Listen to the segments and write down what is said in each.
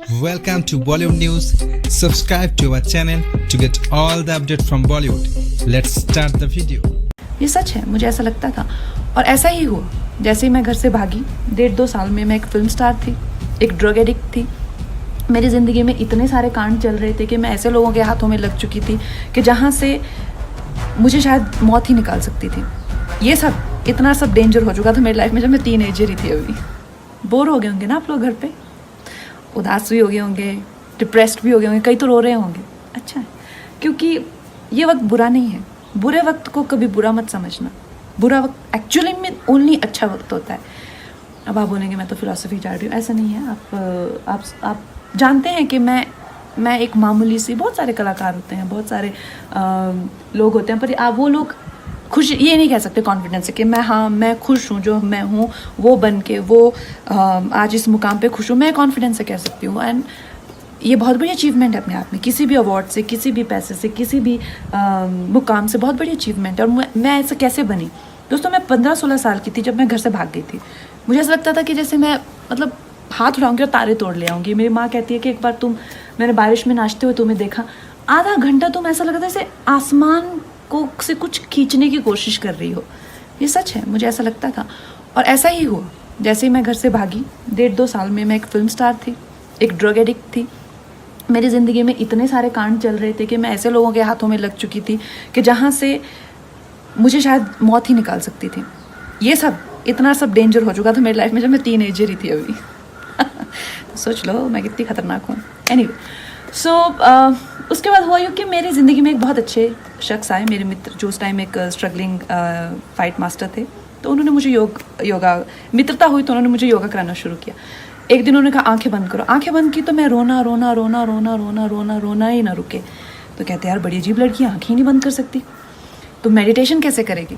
Welcome to Bollywood News. Subscribe to our channel to get all the update from Bollywood. Let's start the video. ये सच है, मुझे ऐसा लगता था और ऐसा ही हुआ। जैसे ही मैं घर से भागी, 1.5-2 साल में मैं एक फिल्म स्टार थी, एक ड्रग एडिक्ट थी। मेरी ज़िंदगी में इतने सारे कांड चल रहे थे कि मैं ऐसे लोगों के हाथों में लग चुकी थी कि जहाँ से मुझे शायद मौत ही निकाल सकती थी। ये सब इतना सब डेंजर हो चुका था मेरी लाइफ में जब मैं टीनेजर ही थी। अभी बोर हो गए होंगे ना आप लोग घर पे, उदास भी हो गए होंगे, डिप्रेस्ड भी हो गए होंगे, कई तो रो रहे होंगे। अच्छा है, क्योंकि ये वक्त बुरा नहीं है। बुरे वक्त को कभी बुरा मत समझना। बुरा वक्त एक्चुअली में ओनली अच्छा वक्त होता है। अब आप बोलेंगे मैं तो फिलॉसफी चाह रही हूँ, ऐसा नहीं है। आप जानते हैं कि मैं एक मामूली सी, बहुत सारे कलाकार होते हैं, बहुत सारे लोग होते हैं, पर आप वो लोग खुश ये नहीं कह सकते कॉन्फिडेंस से कि मैं खुश हूँ, जो मैं हूँ वो बन के वो आज इस मुकाम पे खुश हूँ। मैं कॉन्फिडेंस से कह सकती हूँ। एंड ये बहुत बड़ी अचीवमेंट है अपने आप में। किसी भी अवार्ड से, किसी भी पैसे से, किसी भी मुकाम से बहुत बड़ी अचीवमेंट है। और मैं ऐसा कैसे बनी दोस्तों? मैं 15-16 साल की थी जब मैं घर से भाग गई थी। मुझे ऐसा लगता था कि जैसे मैं मतलब हाथ उठाऊंगी और तारे तोड़ ले आऊँगी। मेरी माँ कहती है कि एक बार मैंने बारिश में नाचते हुए तुम्हें देखा, आधा घंटा तुम ऐसा लगा था जैसे आसमान को से कुछ खींचने की कोशिश कर रही हो। ये सच है, मुझे ऐसा लगता था और ऐसा ही हुआ। जैसे ही मैं घर से भागी, 1.5-2 साल में मैं एक फिल्म स्टार थी, एक ड्रग एडिक्ट थी। मेरी ज़िंदगी में इतने सारे कांड चल रहे थे कि मैं ऐसे लोगों के हाथों में लग चुकी थी कि जहाँ से मुझे शायद मौत ही निकाल सकती थी। ये सब इतना सब डेंजर हो चुका था मेरी लाइफ में जब मैं टीनेजर ही थी अभी। तो सोच लो मैं कितनी खतरनाक हूँ। एनीवे, सो उसके बाद हुआ यूँ कि मेरी ज़िंदगी में एक बहुत अच्छे शख्स आए, मेरे मित्र, जो उस टाइम एक स्ट्रगलिंग फाइट मास्टर थे। तो उन्होंने मुझे योगा मित्रता हुई तो उन्होंने मुझे योगा कराना शुरू किया। एक दिन उन्होंने कहा आंखें बंद करो। आंखें बंद की तो मैं रोना ही ना रुके। तो कहते यार बड़ी अजीब लड़की, आंखें ही नहीं बंद कर सकती, तो मेडिटेशन कैसे करेगी?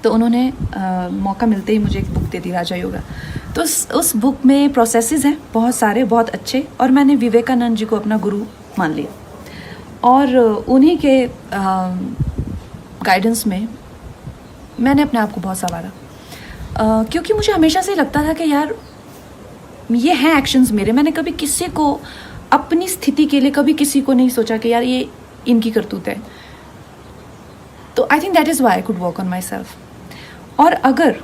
तो उन्होंने मौका मिलते ही मुझे एक बुक दे दी, राजा योगा। तो उस बुक में प्रोसेसेस हैं बहुत सारे, बहुत अच्छे, और मैंने विवेकानंद जी को अपना गुरु मान लिया। और उन्हीं के गाइडेंस में मैंने अपने आप को बहुत संवारा, क्योंकि मुझे हमेशा से लगता था कि यार ये हैं एक्शंस मेरे। मैंने कभी किसी को अपनी स्थिति के लिए कभी किसी को नहीं सोचा कि यार ये इनकी करतूत है। तो I think that is why I could work on my self. और अगर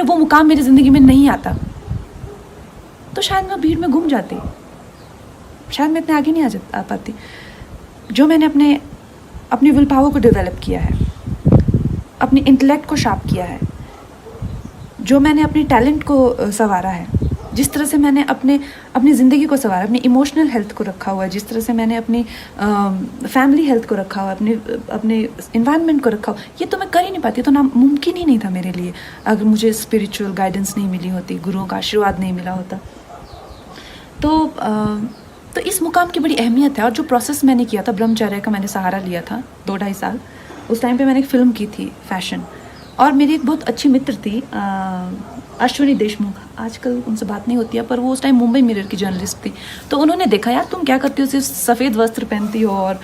वो मुकाम मेरी ज़िंदगी में नहीं आता तो शायद मैं भीड़ में घूम जाती, शायद मैं इतने आगे नहीं आ पाती। जो मैंने अपनी विल पावर को डेवलप किया है, अपनी इंटेलेक्ट को शार्प किया है, जो मैंने अपने टैलेंट को संवारा है, जिस तरह से मैंने अपनी ज़िंदगी को संवारा, अपनी इमोशनल हेल्थ को रखा हुआ है, जिस तरह से मैंने अपनी फैमिली हेल्थ को रखा हुआ है, अपने इन्वायरमेंट को रखा हुआ, ये तो मैं कर ही नहीं पाती। तो ना मुमकिन ही नहीं था मेरे लिए अगर मुझे स्पिरिचुअल गाइडेंस नहीं मिली होती, गुरुओं का आशीर्वाद नहीं मिला होता। तो इस मुकाम की बड़ी अहमियत है। और जो प्रोसेस मैंने किया था, ब्रह्मचर्य का मैंने सहारा लिया था 2-2.5 साल। उस टाइम पे मैंने एक फ़िल्म की थी फैशन, और मेरी एक बहुत अच्छी मित्र थी अश्विनी देशमुख। आजकल उनसे बात नहीं होती है, पर वो उस टाइम मुंबई मिरर की जर्नलिस्ट थी। तो उन्होंने देखा यार तुम क्या करती हो, सिर्फ सफ़ेद वस्त्र पहनती हो और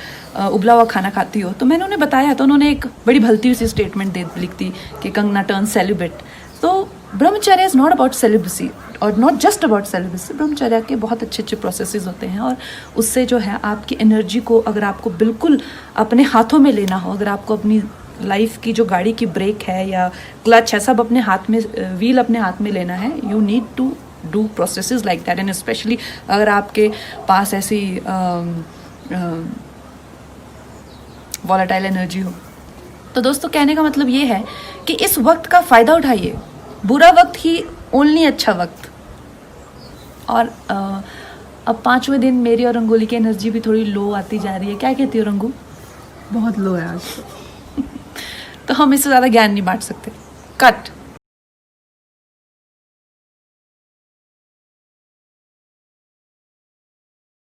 उबला हुआ खाना खाती हो। तो मैंने उन्हें बताया, तो उन्होंने एक बड़ी भलती सी स्टेटमेंट लिख दी कि कंगना टर्न सेलिब्रेट। तो ब्रह्मचर्य इज़ नॉट अबाउट सेलिब्रेसी और नॉट जस्ट अबाउट सेलिब्रेसी। ब्रह्मचर्य के बहुत अच्छे प्रोसेसेस होते हैं, और उससे जो है आपकी एनर्जी को, अगर आपको बिल्कुल अपने हाथों में लेना हो, अगर आपको अपनी लाइफ की जो गाड़ी की ब्रेक है या क्लच है, सब अपने हाथ में, व्हील अपने हाथ में लेना है, you need to do processes like that. And specially अगर आपके पास ऐसी वॉलेटाइल एनर्जी हो। तो दोस्तों कहने का मतलब ये है कि इस वक्त का फ़ायदा उठाइए। बुरा वक्त ही ओनली अच्छा वक्त। और अब 5वें दिन मेरी और रंगोली की एनर्जी भी थोड़ी लो आती जा रही है। क्या कहती हो रंगू? बहुत लो है आज। तो हम इससे ज़्यादा ज्ञान नहीं बांट सकते। कट।